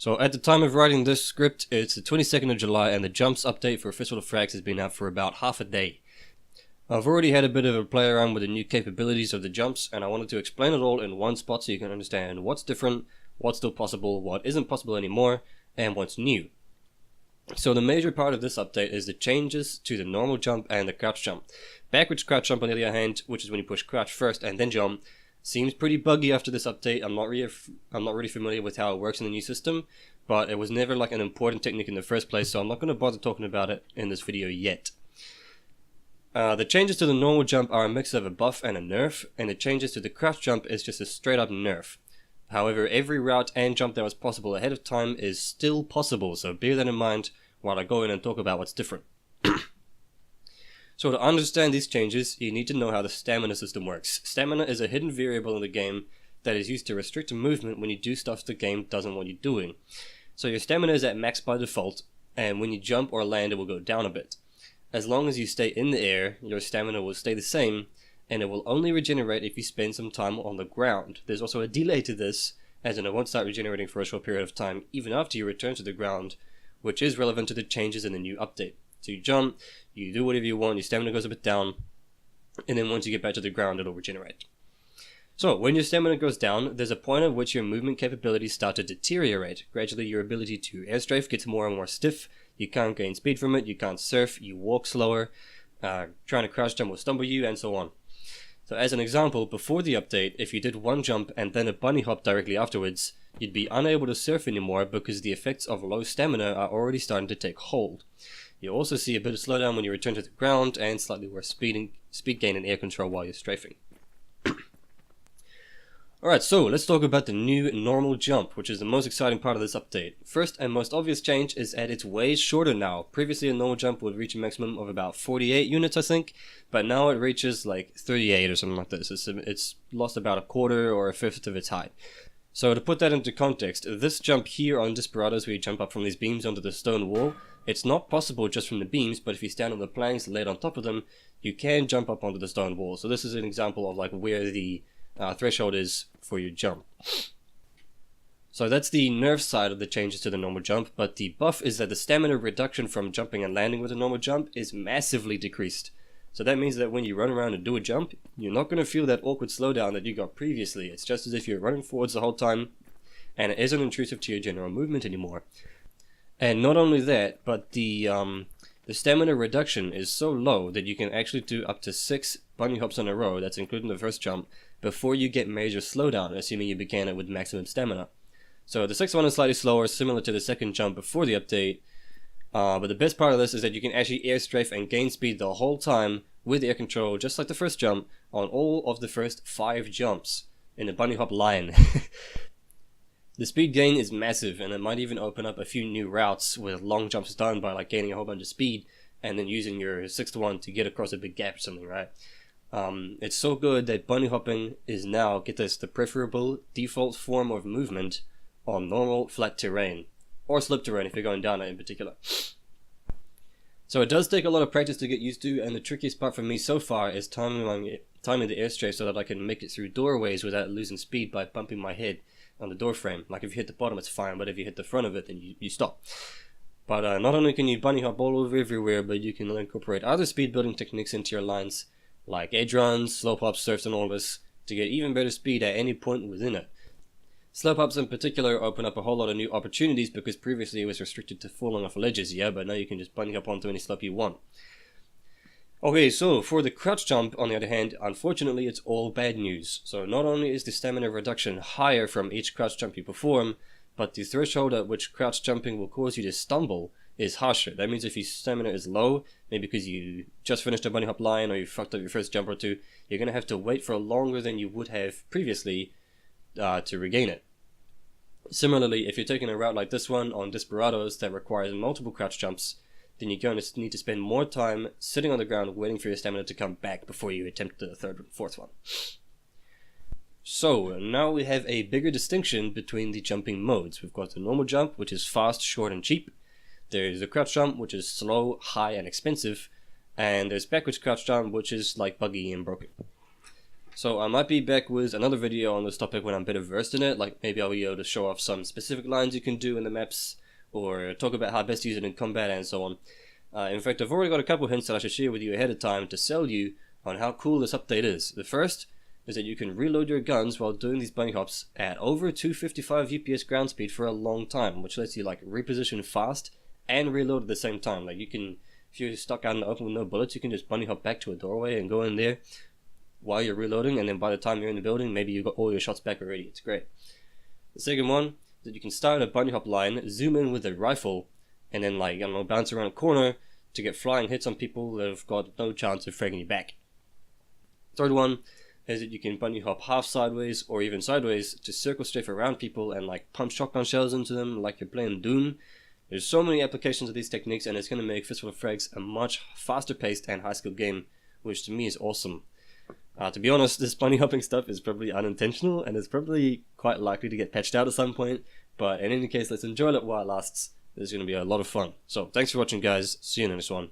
So at the time of writing this script, it's the 22nd of July and the jumps update for Fistful of Frags has been out for about half a day. I've already had a bit of a play around with the new capabilities of the jumps, and I wanted to explain it all in one spot so you can understand what's different, what's still possible, what isn't possible anymore, and what's new. So the major part of this update is the changes to the normal jump and the crouch jump. Backwards crouch jump on the other hand, which is when you push crouch first and then jump, seems pretty buggy after this update. I'm not really familiar with how it works in the new system, but it was never like an important technique in the first place, so I'm not going to bother talking about it in this video yet. The changes to the normal jump are a mix of a buff and a nerf, and the changes to the crouch jump is just a straight up nerf. However, every route and jump that was possible ahead of time is still possible, so bear that in mind while I go in and talk about what's different. So to understand these changes, you need to know how the stamina system works. Stamina is a hidden variable in the game that is used to restrict movement when you do stuff the game doesn't want you doing. So your stamina is at max by default, and when you jump or land it will go down a bit. As long as you stay in the air, your stamina will stay the same, and it will only regenerate if you spend some time on the ground. There's also a delay to this, as in it won't start regenerating for a short period of time, even after you return to the ground, which is relevant to the changes in the new update. So you jump, you do whatever you want, your stamina goes a bit down, and then once you get back to the ground, it'll regenerate. So, when your stamina goes down, there's a point at which your movement capabilities start to deteriorate. Gradually, your ability to airstrafe gets more and more stiff. You can't gain speed from it, you can't surf, you walk slower, trying to crouch jump will stumble you, and so on. So as an example, before the update, if you did one jump and then a bunny hop directly afterwards, you'd be unable to surf anymore because the effects of low stamina are already starting to take hold. You also see a bit of slowdown when you return to the ground and slightly worse speed gain and air control while you're strafing. Alright, so let's talk about the new normal jump, which is the most exciting part of this update. First and most obvious change is that it's way shorter now. Previously a normal jump would reach a maximum of about 48 units I think, but now it reaches like 38 or something like this. It's lost about a quarter or a fifth of its height. So to put that into context, this jump here on Desperados where you jump up from these beams onto the stone wall, it's not possible just from the beams, but if you stand on the planks laid on top of them, you can jump up onto the stone wall. So this is an example of like where the threshold is for your jump. So that's the nerf side of the changes to the normal jump, but the buff is that the stamina reduction from jumping and landing with a normal jump is massively decreased. So that means that when you run around and do a jump, you're not going to feel that awkward slowdown that you got previously. It's just as if you're running forwards the whole time, and it isn't intrusive to your general movement anymore. And not only that, but the stamina reduction is so low that you can actually do up to 6 bunny hops in a row, that's including the first jump, before you get major slowdown, assuming you began it with maximum stamina. So the 6th one is slightly slower, similar to the second jump before the update, but the best part of this is that you can actually air strafe and gain speed the whole time with air control, just like the first jump, on all of the first 5 jumps in the bunny hop line. The speed gain is massive, and it might even open up a few new routes with long jumps done by like gaining a whole bunch of speed and then using your 6th one to get across a big gap or something, right? It's so good that bunny hopping is now, get this, the preferable default form of movement on normal flat terrain, or slip terrain if you're going down it in particular. So it does take a lot of practice to get used to, and the trickiest part for me so far is timing the airstrafe so that I can make it through doorways without losing speed by bumping my head on the door frame. Like if you hit the bottom it's fine, but if you hit the front of it then you stop. But not only can you bunny hop all over everywhere, but you can incorporate other speed building techniques into your lines, like edge runs, slope hops, surfs and all this, to get even better speed at any point within it. Slope hops in particular open up a whole lot of new opportunities because previously it was restricted to falling off ledges, yeah, but now you can just bunny hop onto any slope you want. Okay, so for the crouch jump, on the other hand, unfortunately it's all bad news. So not only is the stamina reduction higher from each crouch jump you perform, but the threshold at which crouch jumping will cause you to stumble is harsher. That means if your stamina is low, maybe because you just finished a bunny hop line or you fucked up your first jump or two, you're going to have to wait for longer than you would have previously to regain it. Similarly, if you're taking a route like this one on Desperados that requires multiple crouch jumps, then you're going to need to spend more time sitting on the ground waiting for your stamina to come back before you attempt the 3rd and 4th one. So, now we have a bigger distinction between the jumping modes. We've got the normal jump, which is fast, short and cheap. There's the crouch jump, which is slow, high and expensive. And there's backwards crouch jump, which is like buggy and broken. So I might be back with another video on this topic when I'm better versed in it, like maybe I'll be able to show off some specific lines you can do in the maps, or talk about how best to use it in combat and so on. In fact, I've already got a couple hints that I should share with you ahead of time to sell you on how cool this update is. The first is that you can reload your guns while doing these bunny hops at over 255 UPS ground speed for a long time, which lets you like reposition fast and reload at the same time. Like you can, if you're stuck out in the open with no bullets, you can just bunny hop back to a doorway and go in there while you're reloading, and then by the time you're in the building, maybe you got all your shots back already. It's great. The second one is that you can start a bunny hop line, zoom in with a rifle, and then like, I don't know, bounce around a corner to get flying hits on people that have got no chance of fragging you back. Third one is that you can bunny hop half sideways or even sideways to circle strafe around people and like pump shotgun shells into them like you're playing Doom. There's so many applications of these techniques, and it's going to make Fistful of Frags a much faster paced and high skilled game, which to me is awesome. To be honest, this bunny hopping stuff is probably unintentional and is probably quite likely to get patched out at some point, but in any case, let's enjoy it while it lasts. This is going to be a lot of fun. So thanks for watching, guys. See you in the next one.